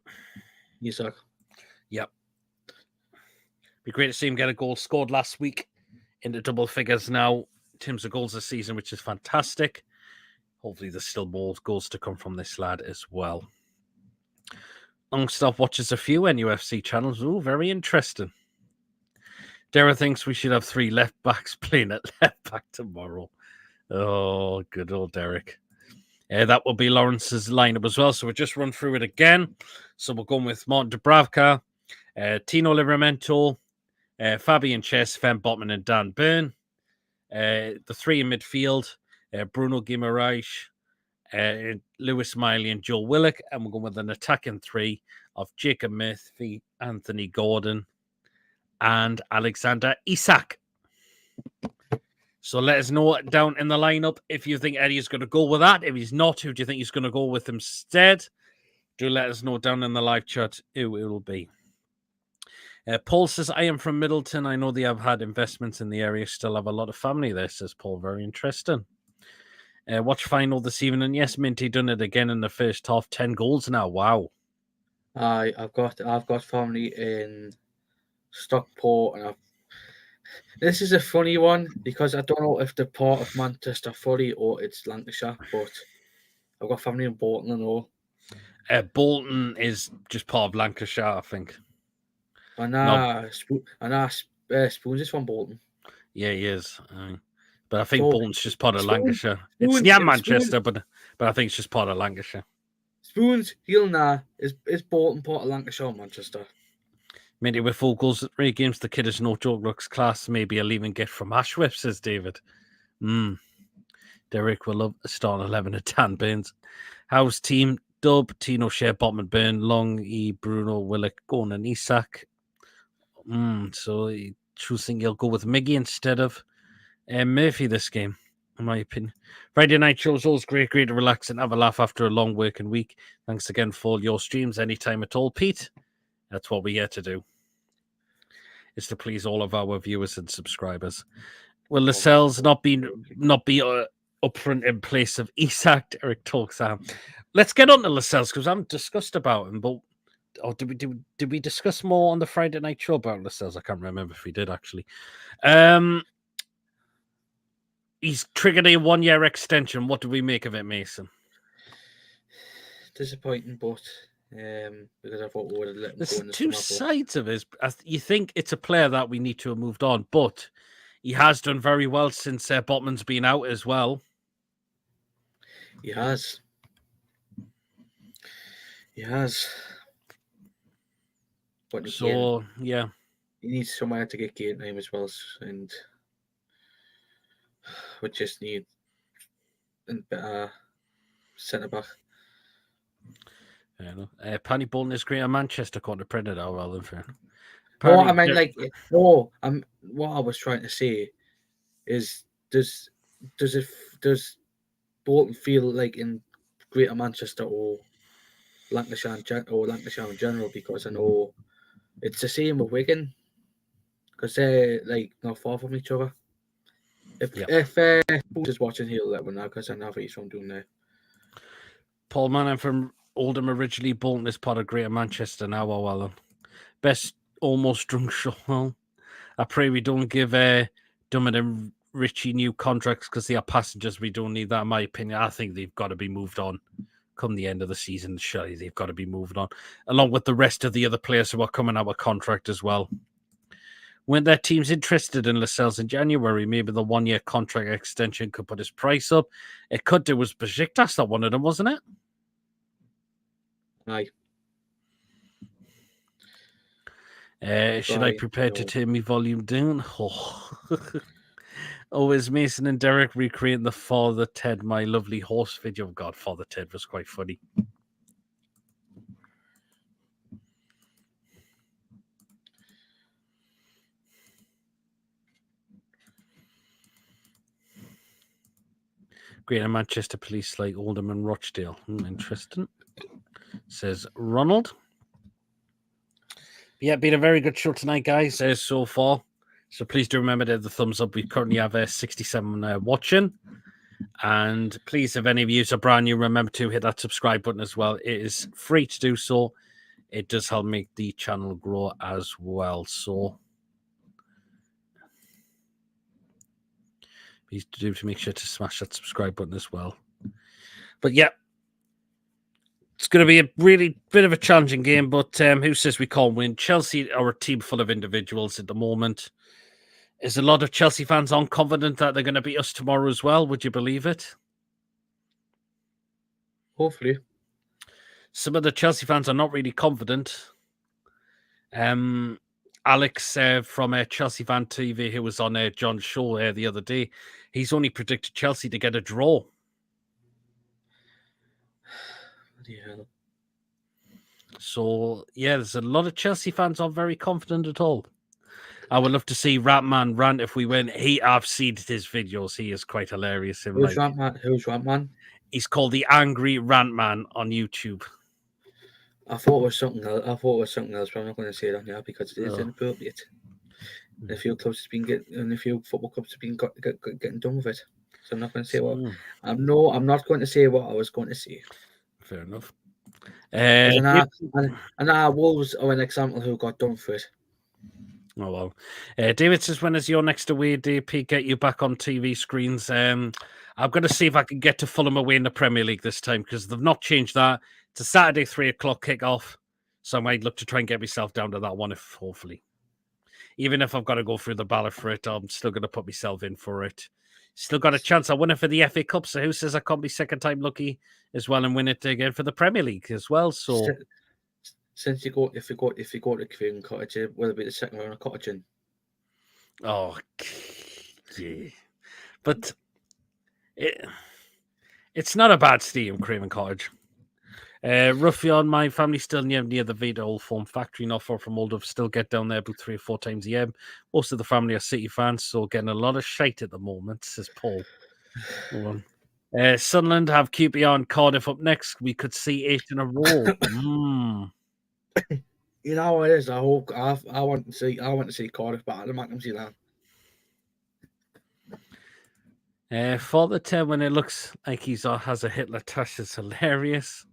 S2: Isak.
S1: Yep. Be great to see him get a goal scored last week into double figures now in terms of goals this season, which is fantastic. Hopefully there's still more goals to come from this lad as well. Longstaff watches a few NUFC channels. Oh, very interesting. Dara thinks we should have 3 left backs playing at left back tomorrow. Oh, good old Derek. That will be Lawrence's lineup as well. So we'll just run through it again. So we're going with Martin Dubravka, Tino Livramento, Fabian Chess, Sven Botman, and Dan Byrne. The 3 in midfield, Bruno Guimaraes, Lewis Miley, and Joe Willock. And we're going with an attacking 3 of Jacob Murphy, Anthony Gordon, and Alexander Isak. So let us know down in the lineup if you think Eddie is going to go with that. If he's not, who do you think he's going to go with instead? Do let us know down in the live chat who it will be. Paul says, I am from Middleton. I know they have had investments in the area. Still have a lot of family there, says Paul. Very interesting. Watch final this evening. Yes, Minty done it again in the first half. 10 goals now. Wow.
S2: I've got family in Stockport, and this is a funny one because I don't know if they're part of Manchester fully or it's Lancashire, but I've got family in Bolton and all.
S1: Bolton is just part of Lancashire, I think.
S2: Spoons is from Bolton.
S1: Yeah, he is. But I think Bolton's just part of Lancashire. It's near Manchester, but I think it's just part of Lancashire.
S2: Spoons, is Bolton part of Lancashire or Manchester?
S1: Maybe with 4 goals at 3 games, the kid is no joke, looks class. Maybe a leaving gift from Ashworth, says David. Derek will love a start 11 at Dan Burns. How's team? Dub, Tino, Shea, Botman, Burn, Long, E, Bruno, Willock, Gordon, and Isak. So choosing he'll go with Miggy instead of Murphy this game, in my opinion. Friday night shows always great to relax and have a laugh after a long working week. Thanks again for all your streams anytime at all, Pete. That's what we're here to do. Is to please all of our viewers and subscribers. Will Lascelles not be up front in place of Isak? Eric talks. Let's get on to Lascelles because I'm discussed about him, but did we discuss more on the Friday night show about Lascelles? I can't remember if we did actually. He's triggered a 1-year extension. What do we make of it, Mason?
S2: Disappointing, but because I thought we would have let him
S1: There's
S2: go in the
S1: two
S2: summer.
S1: sides of it. You think it's a player that we need to have moved on, but he has done very well since Botman's been out as well.
S2: He has. He has. But again,
S1: yeah,
S2: he needs somewhere to get game time as well, and we just need a better centre back.
S1: Paddy Bolton is great at Manchester, according to Predator. Well, in fair.
S2: No, I mean, what I was trying to say is, does Bolton feel like in Greater Manchester or Lancashire in general? Because I know it's the same with Wigan, because they're like not far from each other. If Paul is watching, he'll let me know, because I know he's from doing there.
S1: Paul Manning from Oldham originally, Bolton is part of Greater Manchester now. Well, best almost drunk show. I pray we don't give Dummett and Richie new contracts because they are passengers. We don't need that, in my opinion. I think they've got to be moved on come the end of the season. Surely they've got to be moved on, along with the rest of the other players who are coming out of contract as well. When their team's interested in Lascelles in January, maybe the 1-year contract extension could put his price up. It could do. Was Besiktas that one of them, wasn't it?
S2: Aye.
S1: Should I prepare to turn my volume down? Oh, is Mason and Derek recreating the Father Ted, my lovely horse video? God, Father Ted was quite funny. Greater Manchester Police like Oldham and Rochdale. Interesting. Says Ronald. Yeah, been a very good show tonight, guys, so far. So please do remember to hit the thumbs up. We currently have 67 watching. And please, if any of you are brand new, remember to hit that subscribe button as well. It is free to do so. It does help make the channel grow as well. So please do to make sure to smash that subscribe button as well. But yeah, it's going to be a really bit of a challenging game, but who says we can't win? Chelsea are a team full of individuals at the moment. Is a lot of Chelsea fans unconfident that they're going to beat us tomorrow as well? Would you believe it?
S2: Hopefully.
S1: Some of the Chelsea fans are not really confident. Alex from Chelsea Fan TV, who was on John's show the other day, he's only predicted Chelsea to get a draw.
S2: Yeah.
S1: So, yeah, there's a lot of Chelsea fans aren't very confident at all. I would love to see Ratman rant if we win. I've seen his videos. He is quite hilarious.
S2: Who's Ratman? Who's Ratman?
S1: He's called the Angry Rantman on YouTube.
S2: I thought it was something else. But I'm not going to say it on here because it is inappropriate. And a few clubs have been getting, football clubs have been getting done with it. So I'm not going to say what. I'm not going to say what I was going to say.
S1: Fair enough.
S2: Wolves are an example who got done for it.
S1: Oh, well. David says, when is your next away day, Pete? Get you back on TV screens. I'm going to see if I can get to Fulham away in the Premier League this time because they've not changed that. It's a Saturday 3:00 kick-off, so I might look to try and get myself down to that one, hopefully. Even if I've got to go through the ballot for it, I'm still going to put myself in for it. Still got a chance. I win it for the FA Cup, so who says I can't be second time lucky as well and win it again for the Premier League as well? So...
S2: Since if you go to Craven Cottage, will it be the second round of Cottage?
S1: Oh, yeah, but it's not a bad stadium, Craven Cottage. Ruffian, my family still near the Vita Old Form factory, not far from Oldham. Still get down there about 3 or 4 times a year. Most of the family are City fans, so getting a lot of shite at the moment, says Paul. Sunderland have QPR and Cardiff up next. We could see 8 in a row.
S2: You know what it is. I want to see Cardiff back at the Mackenzie now.
S1: Father Ted, when it looks like he has a Hitler touch, is hilarious.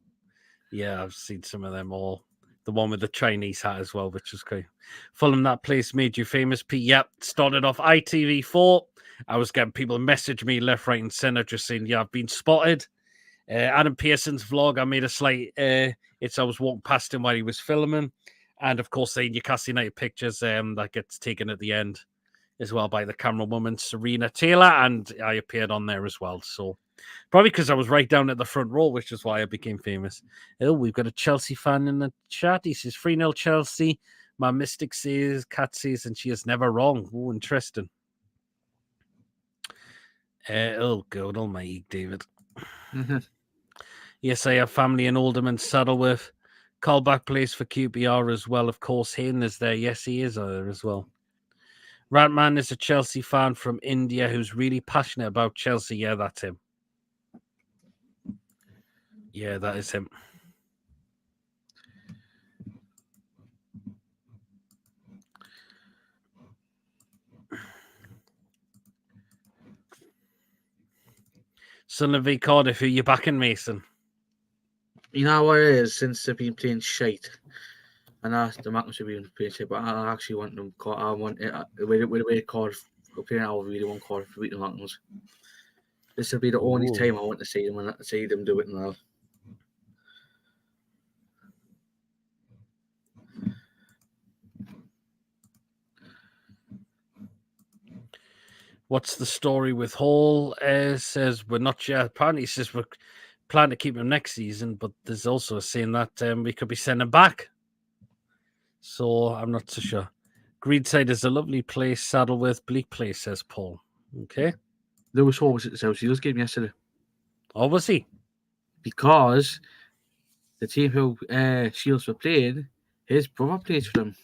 S1: Yeah, I've seen some of them all. The one with the Chinese hat as well, which is great. Fulham, that place made you famous, Pete. Yep, started off ITV4. I was getting people message me left, right, and centre just saying, yeah, I've been spotted. Adam Pearson's vlog, I made a slight, I was walking past him while he was filming. And of course, the Newcastle United pictures that gets taken at the end as well by the camera woman, Serena Taylor. And I appeared on there as well. So probably because I was right down at the front row, which is why I became famous. Oh, we've got a Chelsea fan in the chat. He says 3-0 Chelsea. My mystic says, Cat says, and she is never wrong. Oh, interesting. Oh, God almighty, David. Yes, I have family in Oldham and Saddleworth. Callback plays for QPR as well. Of course, Hayden is there. Yes, he is there as well. Ratman is a Chelsea fan from India who's really passionate about Chelsea. Yeah, that's him. Yeah, that is him. Sunderland v Cardiff, who you backing, Mason?
S2: You know what it is, since they've been playing shite, and the Magnus have been playing shite, but I actually want them. I want it with the way Cardiff are playing. I really want Cardiff to beat the Magnus. This will be the only time I want to see them and see them do it now.
S1: What's the story with Hall? Says we're not sure. Apparently, he says we're planning to keep him next season, but there's also a saying that we could be sending him back. So I'm not so sure. Greenside is a lovely place. Saddleworth, bleak place, says Paul. Okay.
S2: Lewis Hall was at the South Shields game yesterday.
S1: Oh, was he?
S2: Because the team who Shields were playing, his brother plays for them.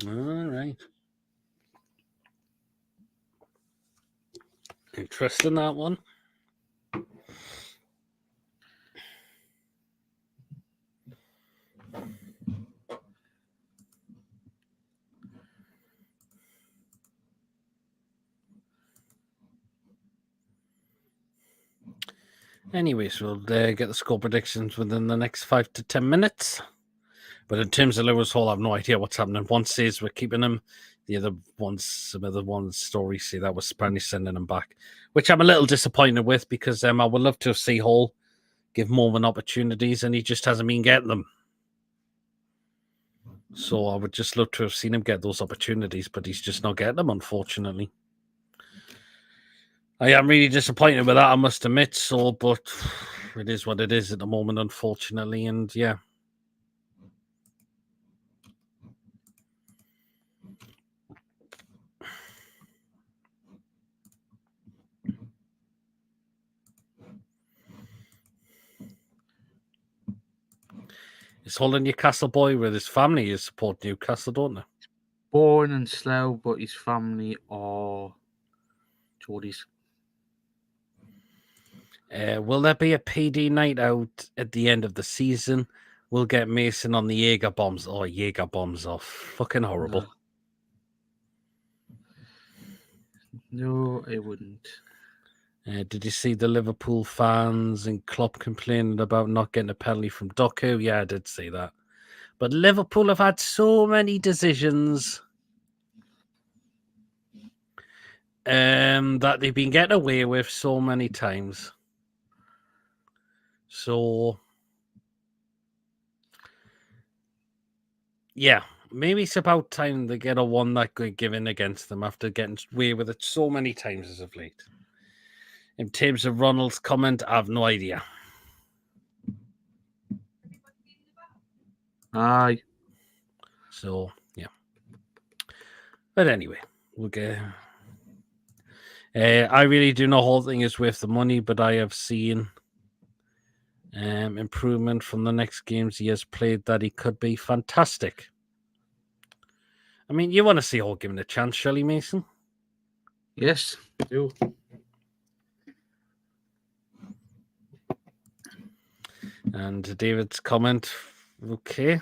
S1: All right. Interesting, that one. Anyways, we'll get the score predictions within the next 5 to 10 minutes. But in terms of Lewis Hall, I have no idea what's happening. One says we're keeping him. The other ones, some other ones, stories say that was apparently sending him back, which I'm a little disappointed with because I would love to see Hall give Morvan opportunities, and he just hasn't been getting them. So I would just love to have seen him get those opportunities, but he's just not getting them, unfortunately. I am really disappointed with that, I must admit. So, but it is what it is at the moment, unfortunately, and yeah. Is Hull a Newcastle boy with his family? Is support Newcastle, don't they?
S2: Born in Slough, but his family are Geordies.
S1: Will there be a PD night out at the end of the season? We'll get Mason on the Jaeger bombs. Oh, Jaeger bombs are fucking horrible.
S2: No, I wouldn't.
S1: Did you see the Liverpool fans and Klopp complaining about not getting a penalty from Doku? Yeah, I did see that. But Liverpool have had so many decisions that they've been getting away with so many times. So, yeah, maybe it's about time they get a one that good given against them after getting away with it so many times as of late. In terms of Ronald's comment, I have no idea.
S2: Aye.
S1: So, yeah. But anyway, we'll get... I really do know the whole thing is worth the money, but I have seen improvement from the next games he has played that he could be fantastic. I mean, you want to see Hall given a chance, Shirley Mason?
S2: Yes, I do.
S1: And David's comment, okay.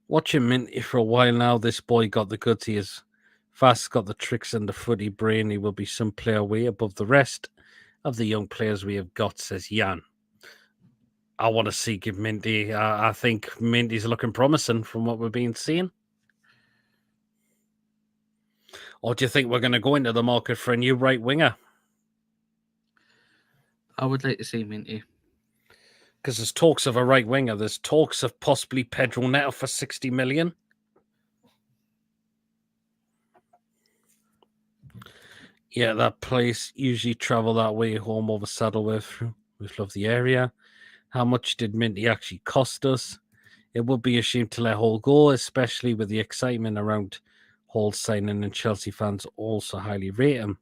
S1: Watching Minty for a while now, this boy got the goods. He is fast, got the tricks and the footy brain. He will be some player way above the rest. of the young players we have got, says Jan. I want to see give Minty. I think Minty's looking promising from what we've been seeing. Or do you think we're going to go into the market for a new right winger?
S2: I would like to see Minty.
S1: Because there's talks of a right winger. There's talks of possibly Pedro Neto for 60 million. Yeah, that place usually travel that way home over Saddleworth. We love the area. How much did Minty actually cost us? It would be a shame to let Hall go, especially with the excitement around Hall signing, and Chelsea fans also highly rate him.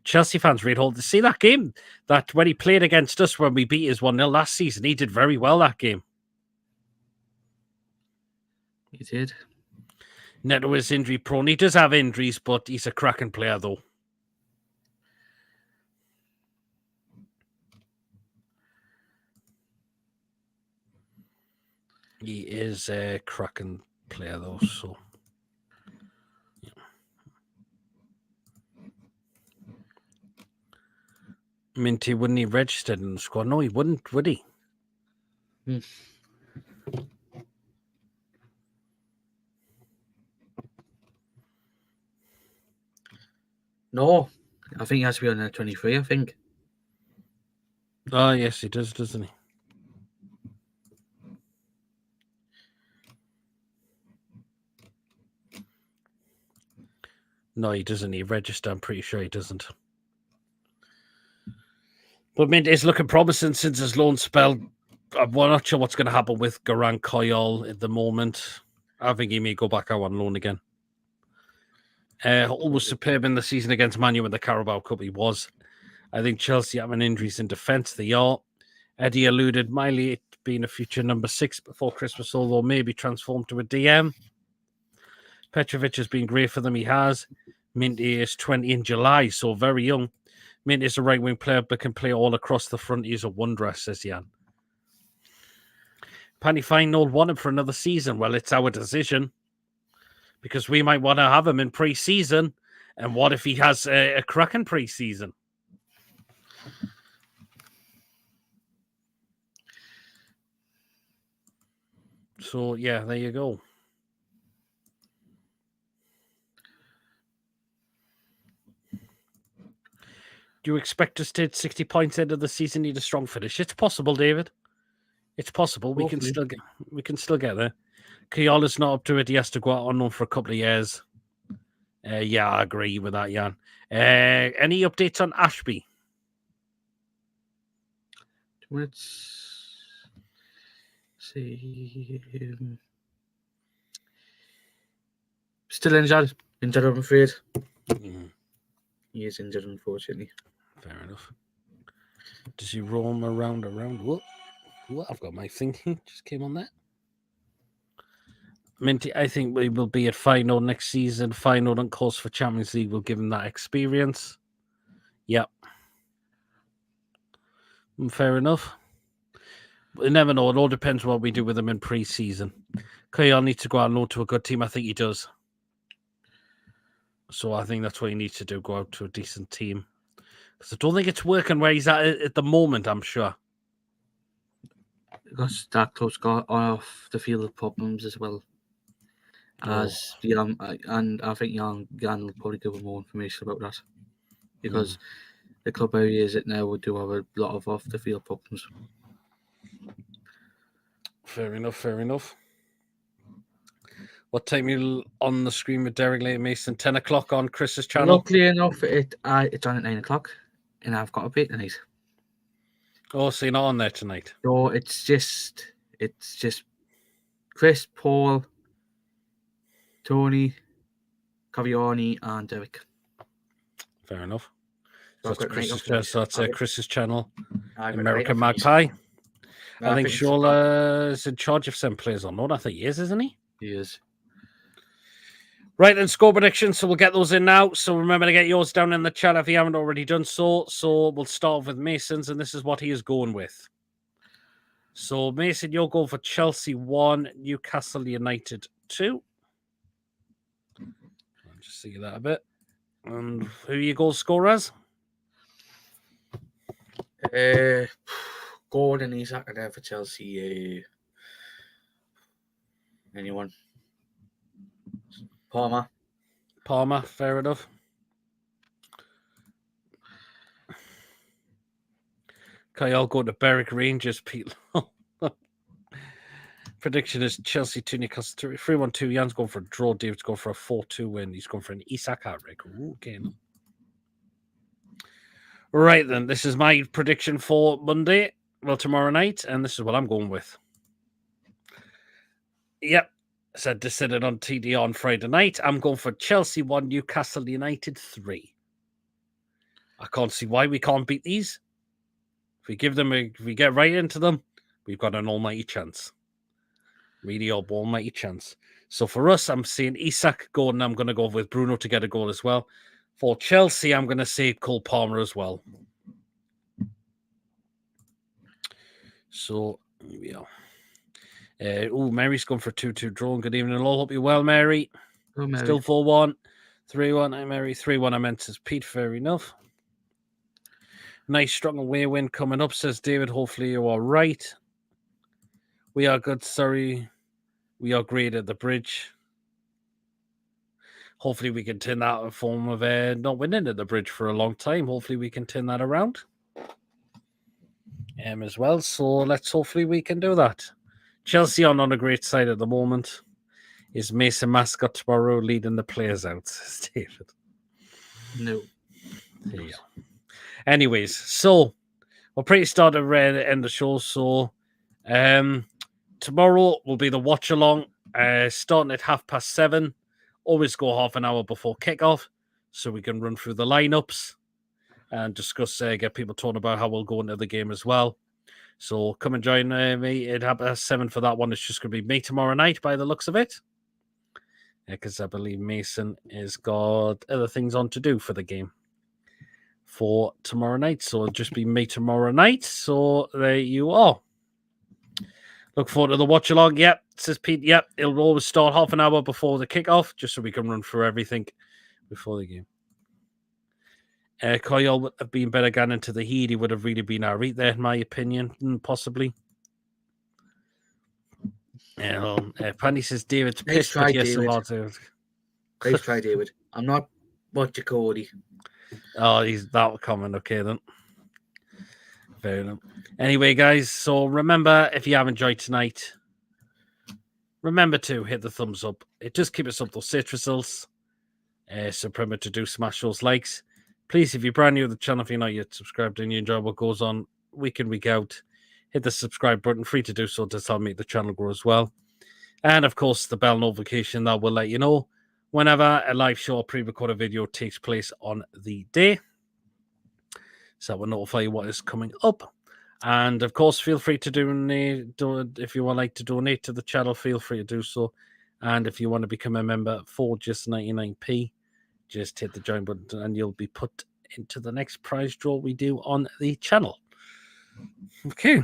S1: Chelsea fans rate Hall. See that game? That when he played against us when we beat his 1-0 last season, he did very well that game.
S2: He did.
S1: Neto is injury prone. He does have injuries, but he's a cracking player though. He is a cracking player though, so yeah. Minty, wouldn't he registered in the squad? No, he wouldn't, would he?
S2: No, I think he has to be on the 23, I think.
S1: Oh, yes, he does, doesn't he? No, he doesn't. He registered. I'm pretty sure he doesn't. But Mint is looking promising since his loan spell. I'm not sure what's going to happen with Garang Koyol at the moment. I think he may go back out on loan again. Almost superb in the season against Man U in the Carabao Cup. He was. I think Chelsea having injuries in defence. They are. Eddie alluded Miley being a future number 6 before Christmas, although maybe transformed to a DM. Petrovic has been great for them. He has. Minty is 20 in July, so very young. Minty is a right wing player, but can play all across the front. He's a wonder, says Jan. Panny Fine want him for another season. Well, it's our decision because we might want to have him in pre-season. And what if he has a cracking pre-season? So, yeah, there you go. Do you expect us to hit 60 points end of the season, need a strong finish? It's possible, David. It's possible. We can still get there. Kiola's not up to it. He has to go out on loan for a couple of years. Yeah, I agree with that, Jan. Any updates on Ashby?
S2: Let's see. Still injured. Injured, I'm afraid. He is injured, unfortunately.
S1: Fair enough. Does he roam around? What? I've got my thinking. Just came on that. Minty, I think we will be at final next season. Final on course for Champions League will give him that experience. Yep. Fair enough. We never know. It all depends what we do with him in pre-season. Kyle needs to go out and loan to a good team. I think he does. So I think that's what he needs to do, go out to a decent team. Because I don't think it's working where he's at the moment, I'm sure.
S2: Because that club's got off the field of problems as well. As and I think Jan will probably give him more information about that. Because the club where he is at now would do have a lot of off the field problems.
S1: Fair enough. What time are you on the screen with Derek Lane Mason? 10 o'clock on Chris's channel?
S2: Luckily enough, it's on at 9 o'clock, and I've got a bit tonight.
S1: Oh, so you're not on there tonight?
S2: So it's just Chris, Paul, Tony, Caviani, and Derek.
S1: Fair enough.
S2: So
S1: that's Chris's channel. American
S2: Magpie.
S1: Magpie. I think Shola is in charge of some players on loan. I think he is, isn't he?
S2: He is.
S1: Right, then score predictions. So we'll get those in now. So remember to get yours down in the chat if you haven't already done so. So we'll start with Mason's, and this is what he is going with. So Mason, you're going for Chelsea 1, Newcastle United 2. I'll just see that a bit. And who are your goal scorers?
S2: Gordon, Isak are there for Chelsea. Anyone? Palmer.
S1: Palmer, fair enough. Okay, I'll go to Berwick Rangers, Pete. Prediction is Chelsea 2, Newcastle 3-1-2. Jan's going for a draw. David's going for a 4-2 win. He's going for an Isak hat-trick. Okay. Right then, this is my prediction for Monday. Well, tomorrow night, and this is what I'm going with. Yep, said decided on TD on Friday night. I'm going for Chelsea 1, Newcastle United 3. I can't see why we can't beat these. If we get right into them, we've got an almighty chance. Really almighty chance. So for us, I'm seeing Isak Gordon. I'm going to go with Bruno to get a goal as well. For Chelsea, I'm going to say Cole Palmer as well. So here we are. Mary's going for 2-2 draw. Good evening, all. Hope you're well, Mary.
S2: Oh, Mary.
S1: Still 4-1. 3-1. Hi, Mary. 3-1. I meant says Pete. Fair enough. Nice strong away win coming up, says David. Hopefully you're all right. We are good. Sorry. We are great at the bridge. Hopefully we can turn that a form of not winning at the bridge for a long time. Hopefully we can turn that around as well. So let's hopefully we can do that. Chelsea are on a great side at the moment. Is Mason Mascot tomorrow leading the players out, says David.
S2: No.
S1: There you go. Anyways, so we're pretty started to end the show. So tomorrow will be the watch along, starting at 7:30. Always go half an hour before kickoff, so we can run through the lineups and discuss, get people talking about how we'll go into the game as well. So come and join me at 7:30 for that one. It's just going to be me tomorrow night, by the looks of it, because I believe Mason has got other things on to do for the game for tomorrow night. So it'll just be me tomorrow night. So there you are. Look forward to the watch along. Yep, says Pete. Yep, it'll always start half an hour before the kickoff, just so we can run through everything before the game. Kyle would have been better getting into the heat. He would have really been all right there, in my opinion, possibly. Pandy says David's pissed.
S2: Try,
S1: yes,
S2: David. Please try, David. I'm not much a Cody.
S1: Oh, he's that coming. Okay, then. Fair enough. Anyway, guys, so remember, if you have enjoyed tonight, remember to hit the thumbs up. It does keep us up those search results. So remember to do smash those likes. Please, if you're brand new to the channel, if you're not yet subscribed and you enjoy what goes on week in, week out, hit the subscribe button. Free to do so to help make the channel grow as well. And, of course, the bell notification that will let you know whenever a live show or pre-recorded video takes place on the day. So that will notify you what is coming up. And, of course, feel free to donate. If you would like to donate to the channel, feel free to do so. And if you want to become a member for just 99p, just hit the join button and you'll be put into the next prize draw we do on the channel. Okay.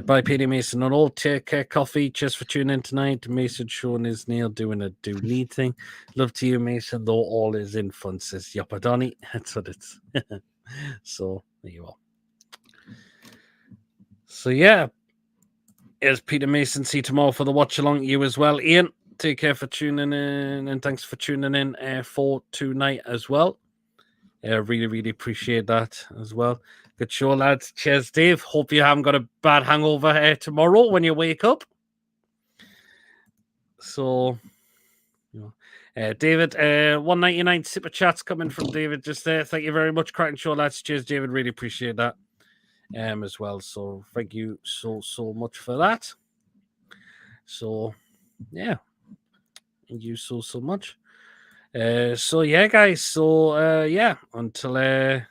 S1: Bye, Peter Mason and all. Take care, coffee. Cheers for tuning in tonight. Mason showing his nail doing a do need thing. Love to you, Mason, though all is in fun, says Yopadoni. That's what it's. So, there you are. So, yeah. Here's Peter Mason. See you tomorrow for the watch along. You as well, Ian. Take care for tuning in, and thanks for tuning in for tonight as well. Really, really appreciate that as well. Good show, lads. Cheers, Dave. Hope you haven't got a bad hangover tomorrow when you wake up. So, David, 199 super chats coming from David just there. Thank you very much. Cracking show, lads. Cheers, David. Really appreciate that as well. So, thank you so much for that. So, yeah. Thank you so much. So yeah, guys. So yeah, until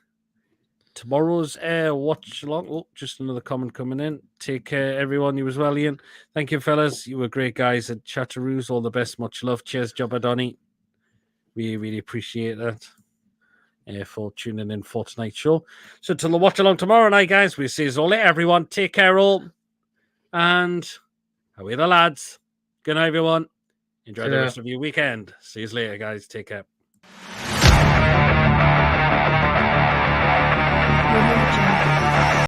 S1: tomorrow's watch along. Oh, just another comment coming in. Take care, everyone. You as well, Ian. Thank you, fellas. You were great guys at Chatteroos. All the best. Much love. Cheers, Jobadoni. We really appreciate that for tuning in for tonight's show. So till the watch along tomorrow night, guys. We'll see you all later, everyone. Take care, all. And away the lads. Good night, everyone. Enjoy the rest of your weekend. See you later, guys. Take care.